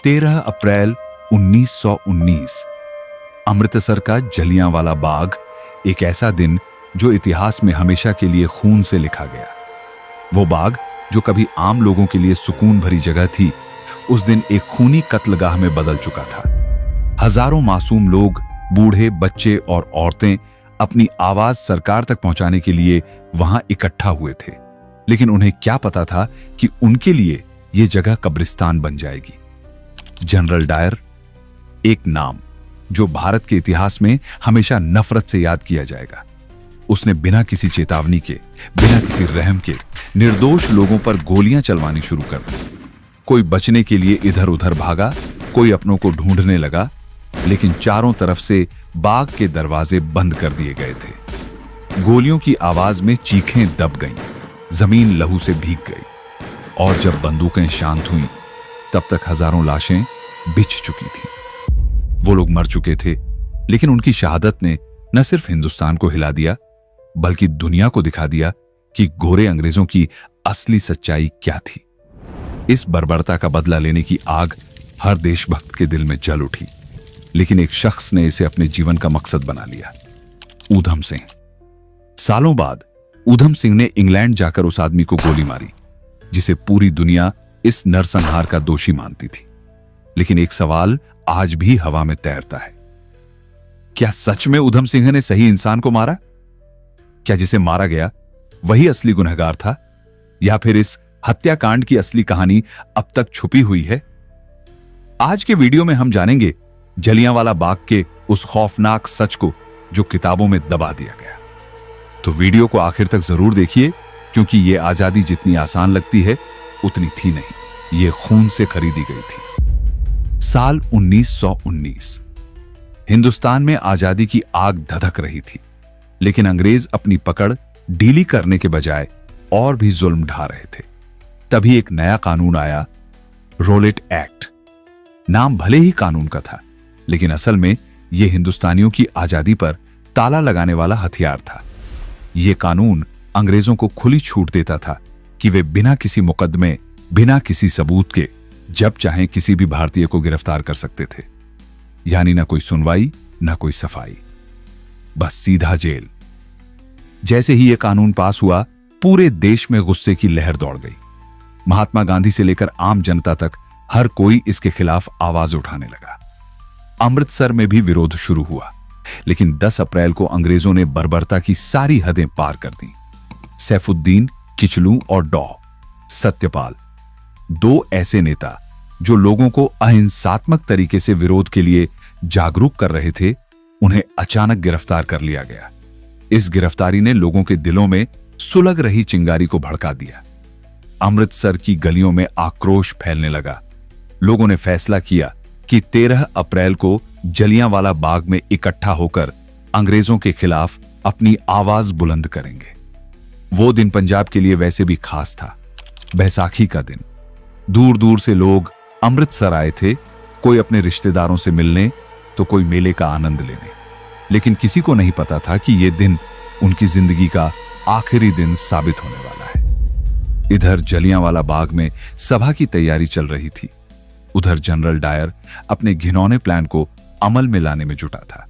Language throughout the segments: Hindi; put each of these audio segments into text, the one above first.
13 अप्रैल 1919। अमृतसर का जलियांवाला बाग, एक ऐसा दिन जो इतिहास में हमेशा के लिए खून से लिखा गया। वो बाग जो कभी आम लोगों के लिए सुकून भरी जगह थी, उस दिन एक खूनी कत्लगाह में बदल चुका था। हजारों मासूम लोग, बूढ़े, बच्चे और औरतें अपनी आवाज सरकार तक पहुंचाने के लिए वहां इकट्ठा हुए थे, लेकिन उन्हें क्या पता था कि उनके लिए यह जगह कब्रिस्तान बन जाएगी। जनरल डायर, एक नाम जो भारत के इतिहास में हमेशा नफरत से याद किया जाएगा। उसने बिना किसी चेतावनी के, बिना किसी रहम के निर्दोष लोगों पर गोलियां चलवानी शुरू कर दी। कोई बचने के लिए इधर उधर भागा, कोई अपनों को ढूंढने लगा, लेकिन चारों तरफ से बाग के दरवाजे बंद कर दिए गए थे। गोलियों की आवाज में चीखें दब गईं, जमीन लहू से भीग गई, और जब बंदूकें शांत हुईं, तब तक हजारों लाशें बिछ चुकी थीं। वो लोग मर चुके थे, लेकिन उनकी शहादत ने न सिर्फ हिंदुस्तान को हिला दिया, बल्कि दुनिया को दिखा दिया कि गोरे अंग्रेजों की असली सच्चाई क्या थी। इस बर्बरता का बदला लेने की आग हर देशभक्त के दिल में जल उठी, लेकिन एक शख्स ने इसे अपने जीवन का मकसद बना लिया, ऊधम सिंह। सालों बाद ऊधम सिंह ने इंग्लैंड जाकर उस आदमी को गोली मारी जिसे पूरी दुनिया इस नरसंहार का दोषी मानती थी। लेकिन एक सवाल आज भी हवा में तैरता है, क्या सच में ऊधम सिंह ने सही इंसान को मारा? क्या जिसे मारा गया वही असली गुनहगार था, या फिर इस हत्याकांड की असली कहानी अब तक छुपी हुई है? आज के वीडियो में हम जानेंगे जलियांवाला बाग के उस खौफनाक सच को जो किताबों में दबा दिया गया। तो वीडियो को आखिर तक जरूर देखिए, क्योंकि यह आजादी जितनी आसान लगती है उतनी थी नहीं, यह खून से खरीदी गई थी। साल 1919। हिंदुस्तान में आजादी की आग धधक रही थी, लेकिन अंग्रेज अपनी पकड़ ढीली करने के बजाय और भी जुल्म ढा रहे थे। तभी एक नया कानून आया, रोलेट एक्ट। नाम भले ही कानून का था, लेकिन असल में यह हिंदुस्तानियों की आजादी पर ताला लगाने वाला हथियार था। यह कानून अंग्रेजों को खुली छूट देता था कि वे बिना किसी मुकदमे, बिना किसी सबूत के जब चाहें किसी भी भारतीय को गिरफ्तार कर सकते थे। यानी ना कोई सुनवाई, ना कोई सफाई, बस सीधा जेल। जैसे ही यह कानून पास हुआ, पूरे देश में गुस्से की लहर दौड़ गई। महात्मा गांधी से लेकर आम जनता तक हर कोई इसके खिलाफ आवाज उठाने लगा। अमृतसर में भी विरोध शुरू हुआ, लेकिन 10 अप्रैल को अंग्रेजों ने बर्बरता की सारी हदें पार कर दी। सैफुद्दीन किचलू और डॉ सत्यपाल, दो ऐसे नेता जो लोगों को अहिंसात्मक तरीके से विरोध के लिए जागरूक कर रहे थे, उन्हें अचानक गिरफ्तार कर लिया गया। इस गिरफ्तारी ने लोगों के दिलों में सुलग रही चिंगारी को भड़का दिया। अमृतसर की गलियों में आक्रोश फैलने लगा। लोगों ने फैसला किया कि 13 अप्रैल को जलियांवाला बाग में इकट्ठा होकर अंग्रेजों के खिलाफ अपनी आवाज बुलंद करेंगे। वो दिन पंजाब के लिए वैसे भी खास था, बैसाखी का दिन। दूर दूर से लोग अमृतसर आए थे, कोई अपने रिश्तेदारों से मिलने, तो कोई मेले का आनंद लेने। लेकिन किसी को नहीं पता था कि यह दिन उनकी जिंदगी का आखिरी दिन साबित होने वाला है। इधर जलियांवाला बाग में सभा की तैयारी चल रही थी, उधर जनरल डायर अपने घिनौने प्लान को अमल में लाने में जुटा था।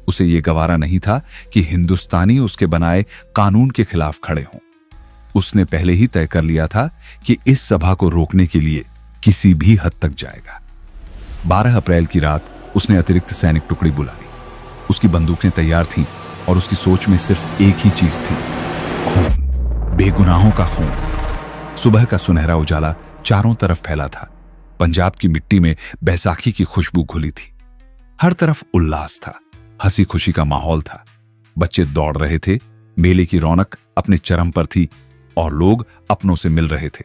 उसे यह गवारा नहीं था कि हिंदुस्तानी उसके बनाए कानून के खिलाफ खड़े हों। उसने पहले ही तय कर लिया था कि इस सभा को रोकने के लिए किसी भी हद तक जाएगा। 12 अप्रैल की रात उसने अतिरिक्त सैनिक टुकड़ी बुला ली। उसकी बंदूकें तैयार थीं और उसकी सोच में सिर्फ एक ही चीज थी, खून, बेगुनाहों का खून। सुबह का सुनहरा उजाला चारों तरफ फैला था। पंजाब की मिट्टी में बैसाखी की खुशबू घुली थी। हर तरफ उल्लास था, हंसी खुशी का माहौल था। बच्चे दौड़ रहे थे, मेले की रौनक अपने चरम पर थी और लोग अपनों से मिल रहे थे।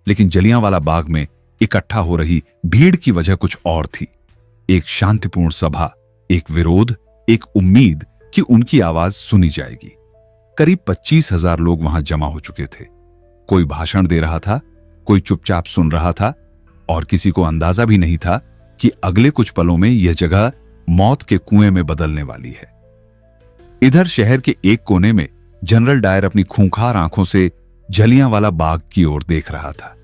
लेकिन जलियांवाला बाग में इकट्ठा हो रही भीड़ की वजह कुछ और थी। एक शांतिपूर्ण सभा, एक विरोध, एक उम्मीद कि उनकी आवाज सुनी जाएगी। करीब 25,000 लोग वहां जमा हो चुके थे। कोई भाषण दे रहा था, कोई चुपचाप सुन रहा था, और किसी को अंदाजा भी नहीं था कि अगले कुछ पलों में यह जगह मौत के कुएं में बदलने वाली है। इधर शहर के एक कोने में जनरल डायर अपनी खूंखार आंखों से जलियांवाला बाग की ओर देख रहा था।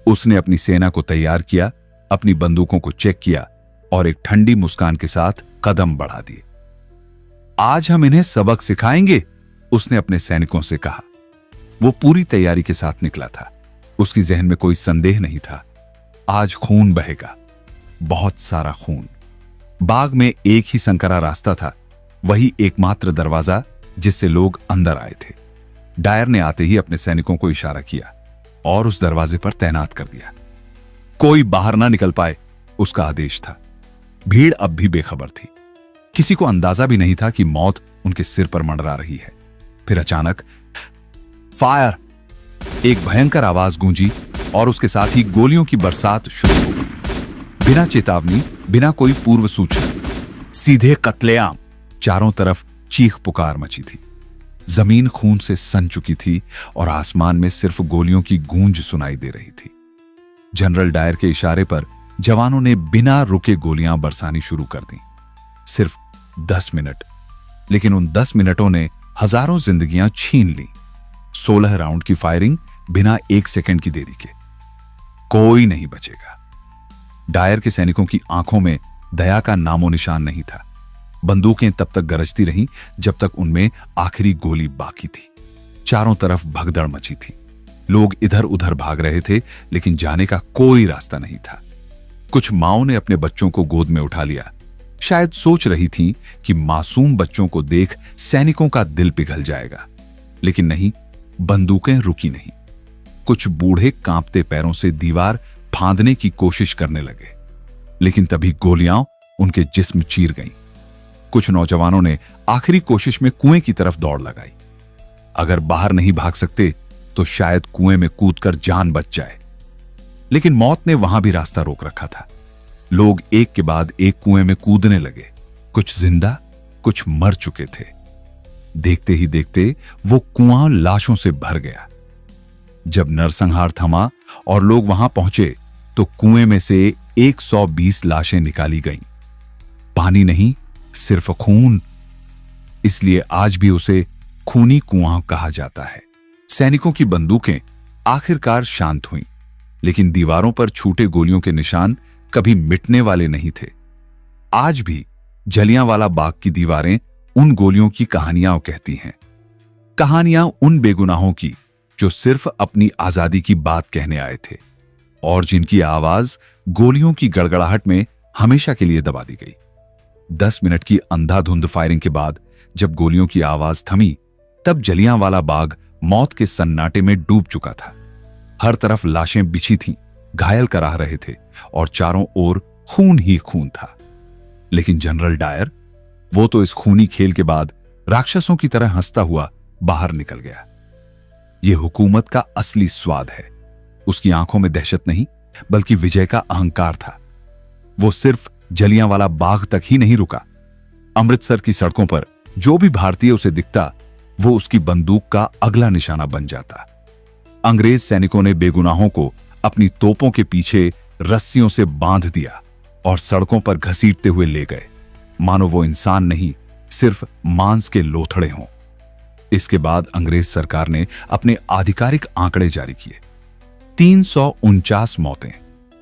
उसने अपनी सेना को तैयार किया, अपनी बंदूकों को चेक किया और एक ठंडी मुस्कान के साथ कदम बढ़ा दिए। आज हम इन्हें सबक सिखाएंगे, उसने अपने सैनिकों से कहा। वो पूरी तैयारी के साथ निकला था। उसकी जहन में कोई संदेह नहीं था। आज खून बहेगा, बहुत सारा खून। बाग में एक ही संकरा रास्ता था, वही एकमात्र दरवाजा जिससे लोग अंदर आए थे। डायर ने आते ही अपने सैनिकों को इशारा किया और उस दरवाजे पर तैनात कर दिया। कोई बाहर ना निकल पाए, उसका आदेश था। भीड़ अब भी बेखबर थी। किसी को अंदाजा भी नहीं था कि मौत उनके सिर पर मंडरा रही है। फिर अचानक फायर, एक भयंकर आवाज गूंजी और उसके साथ ही गोलियों की बरसात शुरू हो गई। बिना चेतावनी, बिना कोई पूर्व सूचना, सीधे कत्लेआम। चारों तरफ चीख पुकार मची थी। जमीन खून से सन चुकी थी और आसमान में सिर्फ गोलियों की गूंज सुनाई दे रही थी। जनरल डायर के इशारे पर जवानों ने बिना रुके गोलियां बरसानी शुरू कर दी। सिर्फ 10 मिनट, लेकिन उन 10 मिनटों ने हजारों जिंदगियां छीन ली। 16 राउंड की फायरिंग बिना 1 सेकंड की देरी के। कोई नहीं बचेगा। डायर के सैनिकों की आंखों में दया का नामो निशान नहीं था। बंदूकें तब तक गरजती रहीं जब तक उनमें आखिरी गोली बाकी थी। चारों तरफ भगदड़ मची थी। लोग इधर उधर भाग रहे थे, लेकिन जाने का कोई रास्ता नहीं था। कुछ माओं ने अपने बच्चों को गोद में उठा लिया। शायद सोच रही थीं कि मासूम बच्चों को देख सैनिकों का दिल पिघल जाएगा, लेकिन नहीं, बंदूकें रुकी नहीं। कुछ बूढ़े कांपते पैरों से दीवार फांदने की कोशिश करने लगे, लेकिन तभी गोलियां उनके जिस्म चीर गईं। कुछ नौजवानों ने आखिरी कोशिश में कुएं की तरफ दौड़ लगाई। अगर बाहर नहीं भाग सकते तो शायद कुएं में कूदकर जान बच जाए, लेकिन मौत ने वहां भी रास्ता रोक रखा था। लोग एक के बाद एक कुएं में कूदने लगे। कुछ जिंदा, कुछ मर चुके थे। देखते ही देखते वो कुआं लाशों से भर गया। जब नरसंहार थमा और लोग वहां पहुंचे तो कुएं में से 120 लाशें निकाली गईं। पानी नहीं, सिर्फ खून। इसलिए आज भी उसे खूनी कुआं कहा जाता है। सैनिकों की बंदूकें आखिरकार शांत हुईं, लेकिन दीवारों पर छूटे गोलियों के निशान कभी मिटने वाले नहीं थे। आज भी जलियांवाला बाग की दीवारें उन गोलियों की कहानियां कहती हैं। कहानियां उन बेगुनाहों की जो सिर्फ अपनी आजादी की बात कहने आए थे और जिनकी आवाज गोलियों की गड़गड़ाहट में हमेशा के लिए दबा दी गई। 10 मिनट की अंधाधुंध फायरिंग के बाद जब गोलियों की आवाज थमी, तब जलियांवाला बाग मौत के सन्नाटे में डूब चुका था। हर तरफ लाशें बिछी थीं, घायल कराह रहे थे और चारों ओर खून ही खून था। लेकिन जनरल डायर, वो तो इस खूनी खेल के बाद राक्षसों की तरह हंसता हुआ बाहर निकल गया। यह हुकूमत का असली स्वाद है। उसकी आंखों में दहशत नहीं, बल्कि विजय का अहंकार था। वो सिर्फ जलियांवाला बाग तक ही नहीं रुका। अमृतसर की सड़कों पर जो भी भारतीय उसे दिखता, वो उसकी बंदूक का अगला निशाना बन जाता। अंग्रेज सैनिकों ने बेगुनाहों को अपनी तोपों के पीछे रस्सियों से बांध दिया और सड़कों पर घसीटते हुए ले गए, मानो वो इंसान नहीं, सिर्फ मांस के लोथड़े हों। इसके बाद अंग्रेज सरकार ने अपने आधिकारिक आंकड़े जारी किए। 349 मौतें,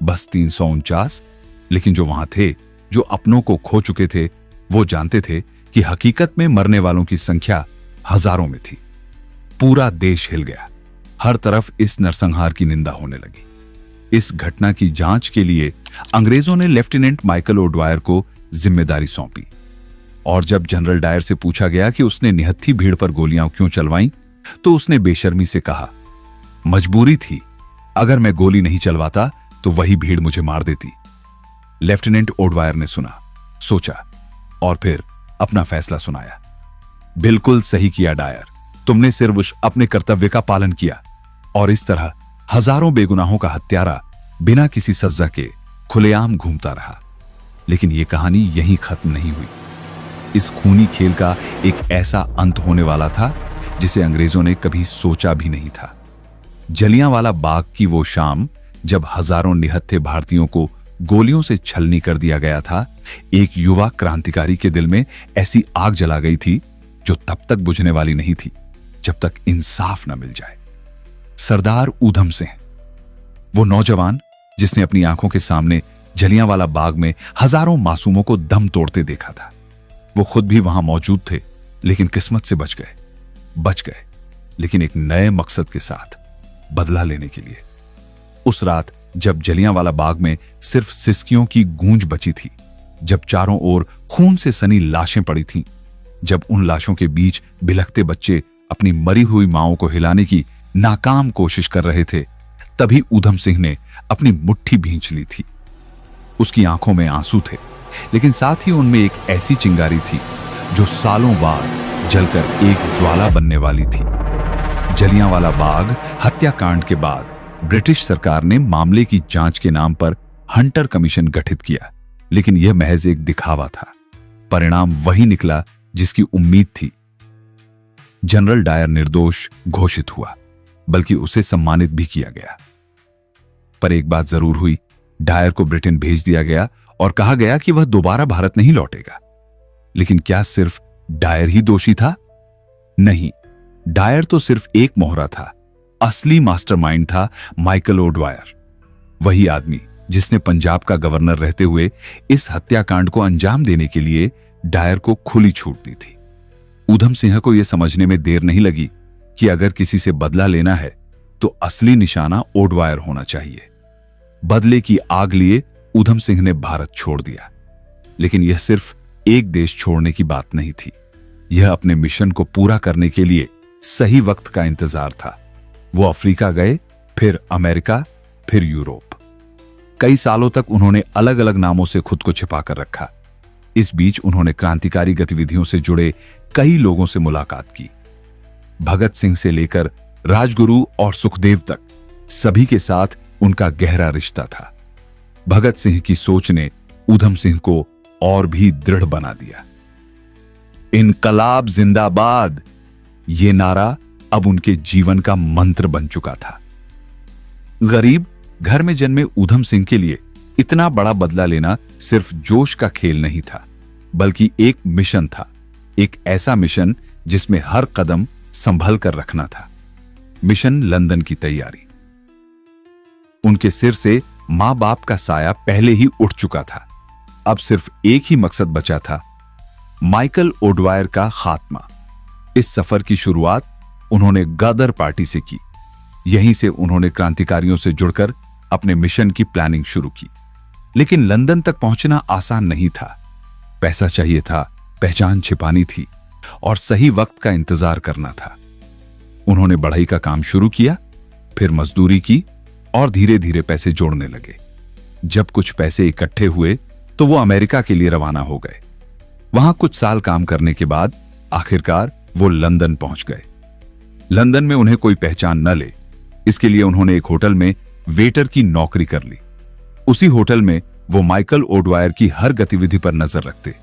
बस 349। लेकिन जो वहां थे, जो अपनों को खो चुके थे, वो जानते थे कि हकीकत में मरने वालों की संख्या हजारों में थी। पूरा देश हिल गया। हर तरफ इस नरसंहार की निंदा होने लगी। इस घटना की जांच के लिए अंग्रेजों ने लेफ्टिनेंट माइकल ओडवायर को जिम्मेदारी सौंपी और जब जनरल डायर से पूछा गया कि उसने निहत्थी भीड़ पर गोलियां क्यों चलवाईं, तो उसने बेशर्मी से कहा, मजबूरी थी। अगर मैं गोली नहीं चलवाता तो वही भीड़ मुझे मार देती। लेफ्टिनेंट ओडवायर ने सुना, सोचा और फिर अपना फैसला सुनाया। बिल्कुल सही किया डायर, तुमने सिर्फ अपने कर्तव्य का पालन किया और इस तरह हजारों बेगुनाहों का हत्यारा बिना किसी सजा के खुलेआम घूमता रहा। लेकिन यह कहानी यहीं खत्म नहीं हुई। इस खूनी खेल का एक ऐसा अंत होने वाला था जिसे अंग्रेजों ने कभी सोचा भी नहीं था। जलियांवाला बाग की वो शाम जब हजारों निहत्थे भारतीयों को गोलियों से छलनी कर दिया गया था, एक युवा क्रांतिकारी के दिल में ऐसी आग जला गई थी जो तब तक बुझने वाली नहीं थी जब तक इंसाफ न मिल जाए। सरदार ऊधम सिंह, वो नौजवान जिसने अपनी आंखों के सामने जलियांवाला बाग में हजारों मासूमों को दम तोड़ते देखा था। वो खुद भी वहां मौजूद थे, लेकिन किस्मत से बच गए, लेकिन एक नए मकसद के साथ, बदला लेने के लिए। उस रात जब जलियांवाला बाग में सिर्फ सिसकियों की गूंज बची थी, जब चारों ओर खून से सनी लाशें पड़ी थीं, जब उन लाशों के बीच बिलखते बच्चे अपनी मरी हुई माओं को हिलाने की नाकाम कोशिश कर रहे थे, तभी ऊधम सिंह ने अपनी मुट्ठी भींच ली थी। उसकी आंखों में आंसू थे, लेकिन साथ ही उनमें एक ऐसी चिंगारी थी जो सालों बाद जलकर एक ज्वाला बनने वाली थी। जलियांवाला बाग हत्याकांड के बाद ब्रिटिश सरकार ने मामले की जांच के नाम पर हंटर कमीशन गठित किया, लेकिन यह महज एक दिखावा था। परिणाम वही निकला जिसकी उम्मीद थी। जनरल डायर निर्दोष घोषित हुआ, बल्कि उसे सम्मानित भी किया गया। पर एक बात जरूर हुई, डायर को ब्रिटेन भेज दिया गया और कहा गया कि वह दोबारा भारत नहीं लौटेगा। लेकिन क्या सिर्फ डायर ही दोषी था? नहीं, डायर तो सिर्फ एक मोहरा था। असली मास्टरमाइंड था माइकल ओडवायर, वही आदमी जिसने पंजाब का गवर्नर रहते हुए इस हत्याकांड को अंजाम देने के लिए डायर को खुली छूट दी थी। ऊधम सिंह को यह समझने में देर नहीं लगी कि अगर किसी से बदला लेना है तो असली निशाना ओडवायर होना चाहिए। बदले की आग लिए ऊधम सिंह ने भारत छोड़ दिया, लेकिन यह सिर्फ एक देश छोड़ने की बात नहीं थी। यह अपने मिशन को पूरा करने के लिए सही वक्त का इंतजार था। वो अफ्रीका गए, फिर अमेरिका, फिर यूरोप। कई सालों तक उन्होंने अलग अलग नामों से खुद को छिपा कर रखा। इस बीच उन्होंने क्रांतिकारी गतिविधियों से जुड़े कई लोगों से मुलाकात की। भगत सिंह से लेकर राजगुरु और सुखदेव तक सभी के साथ उनका गहरा रिश्ता था। भगत सिंह की सोच ने ऊधम सिंह को और भी दृढ़ बना दिया। इनकलाब जिंदाबाद, ये नारा अब उनके जीवन का मंत्र बन चुका था। गरीब घर में जन्मे ऊधम सिंह के लिए इतना बड़ा बदला लेना सिर्फ जोश का खेल नहीं था, बल्कि एक मिशन था। एक ऐसा मिशन जिसमें हर कदम संभल कर रखना था। मिशन लंदन की तैयारी। उनके सिर से मां बाप का साया पहले ही उठ चुका था। अब सिर्फ एक ही मकसद बचा था, माइकल ओडवायर का खात्मा। इस सफर की शुरुआत उन्होंने गदर पार्टी से की। यहीं से उन्होंने क्रांतिकारियों से जुड़कर अपने मिशन की प्लानिंग शुरू की। लेकिन लंदन तक पहुंचना आसान नहीं था। पैसा चाहिए था, पहचान छिपानी थी और सही वक्त का इंतजार करना था। उन्होंने बढ़ई का काम शुरू किया, फिर मजदूरी की और धीरे धीरे पैसे जोड़ने लगे। जब कुछ पैसे इकट्ठे हुए तो वो अमेरिका के लिए रवाना हो गए। वहां कुछ साल काम करने के बाद आखिरकार वो लंदन पहुंच गए। लंदन में उन्हें कोई पहचान न ले, इसके लिए उन्होंने एक होटल में वेटर की नौकरी कर ली। उसी होटल में वो माइकल ओडवायर की हर गतिविधि पर नजर रखते।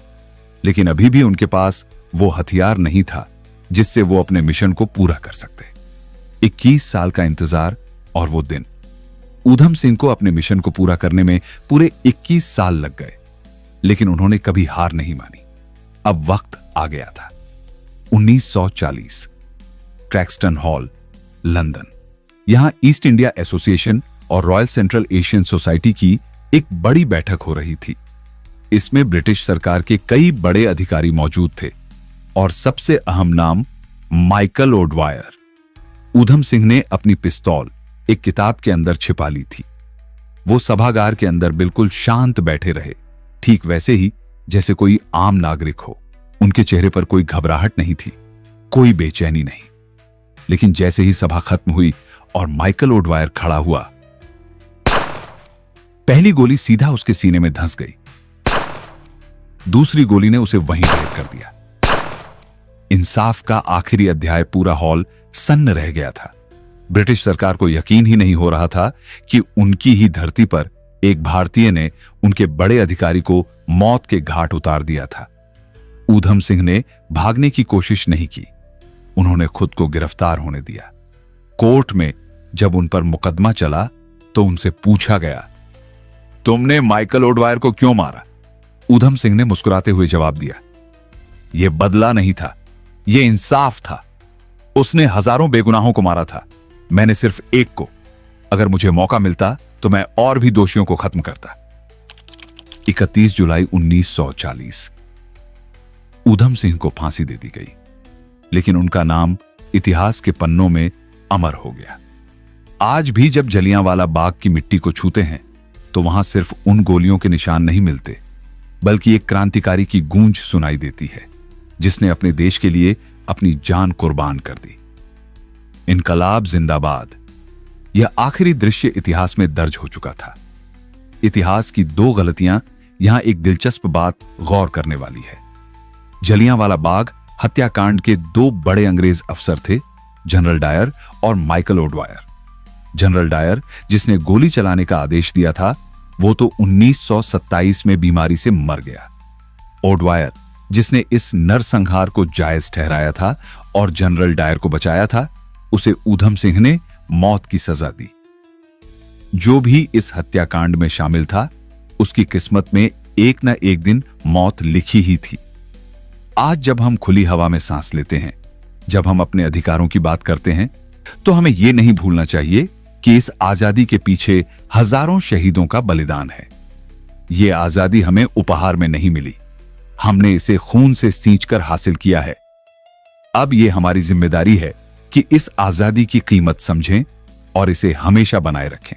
लेकिन अभी भी उनके पास वो हथियार नहीं था जिससे वो अपने मिशन को पूरा कर सकते। 21 साल का इंतजार और वो दिन। ऊधम सिंह को अपने मिशन को पूरा करने में पूरे 21 साल लग गए, लेकिन उन्होंने कभी हार नहीं मानी। अब वक्त आ गया था। 1940, क्रैक्सटन हॉल, लंदन। यहां ईस्ट इंडिया एसोसिएशन और रॉयल सेंट्रल एशियन सोसाइटी की एक बड़ी बैठक हो रही थी। इसमें ब्रिटिश सरकार के कई बड़े अधिकारी मौजूद थे और सबसे अहम नाम माइकल ओडवायर। ऊधम सिंह ने अपनी पिस्तौल एक किताब के अंदर छिपा ली थी। वो सभागार के अंदर बिल्कुल शांत बैठे रहे, ठीक वैसे ही जैसे कोई आम नागरिक हो। उनके चेहरे पर कोई घबराहट नहीं थी, कोई बेचैनी नहीं। लेकिन जैसे ही सभा खत्म हुई और माइकल ओडवायर खड़ा हुआ, पहली गोली सीधा उसके सीने में धंस गई। दूसरी गोली ने उसे वहीं ढेर कर दिया। इंसाफ का आखिरी अध्याय पूरा हॉल सन्न रह गया था। ब्रिटिश सरकार को यकीन ही नहीं हो रहा था कि उनकी ही धरती पर एक भारतीय ने उनके बड़े अधिकारी को मौत के घाट उतार दिया था। ऊधम सिंह ने भागने की कोशिश नहीं की, उन्होंने खुद को गिरफ्तार होने दिया। कोर्ट में जब उन पर मुकदमा चला तो उनसे पूछा गया, तुमने माइकल ओडवायर को क्यों मारा? ऊधम सिंह ने मुस्कुराते हुए जवाब दिया, यह बदला नहीं था, यह इंसाफ था। उसने हजारों बेगुनाहों को मारा था, मैंने सिर्फ एक को। अगर मुझे मौका मिलता तो मैं और भी दोषियों को खत्म करता। 31 जुलाई 1940 ऊधम सिंह को फांसी दे दी गई, लेकिन उनका नाम इतिहास के पन्नों में अमर हो गया। आज भी जब जलियांवाला बाग की मिट्टी को छूते हैं तो वहां सिर्फ उन गोलियों के निशान नहीं मिलते, बल्कि एक क्रांतिकारी की गूंज सुनाई देती है जिसने अपने देश के लिए अपनी जान कुर्बान कर दी। इनकलाब जिंदाबाद, यह आखिरी दृश्य इतिहास में दर्ज हो चुका था। इतिहास की दो गलतियां यहां एक दिलचस्प बात गौर करने वाली है। जलियांवाला बाग हत्याकांड के दो बड़े अंग्रेज अफसर थे, जनरल डायर और माइकल ओडवायर। जनरल डायर, जिसने गोली चलाने का आदेश दिया था, वो तो 1927 में बीमारी से मर गया। ओडवायर, जिसने इस नरसंहार को जायज ठहराया था और जनरल डायर को बचाया था, उसे ऊधम सिंह ने मौत की सजा दी। जो भी इस हत्याकांड में शामिल था, उसकी किस्मत में एक न एक दिन मौत लिखी ही थी। आज जब हम खुली हवा में सांस लेते हैं, जब हम अपने अधिकारों की बात करते हैं, तो हमें यह नहीं भूलना चाहिए कि इस आजादी के पीछे हजारों शहीदों का बलिदान है। यह आजादी हमें उपहार में नहीं मिली, हमने इसे खून से सींचकर हासिल किया है। अब यह हमारी जिम्मेदारी है कि इस आजादी की कीमत समझें और इसे हमेशा बनाए रखें।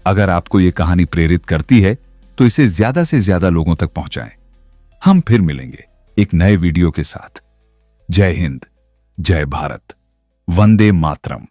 अगर आपको यह कहानी प्रेरित करती है तो इसे ज्यादा से ज्यादा लोगों तक पहुंचाएं। हम फिर मिलेंगे एक नए वीडियो के साथ। जय हिंद, जय भारत, वंदे मातरम।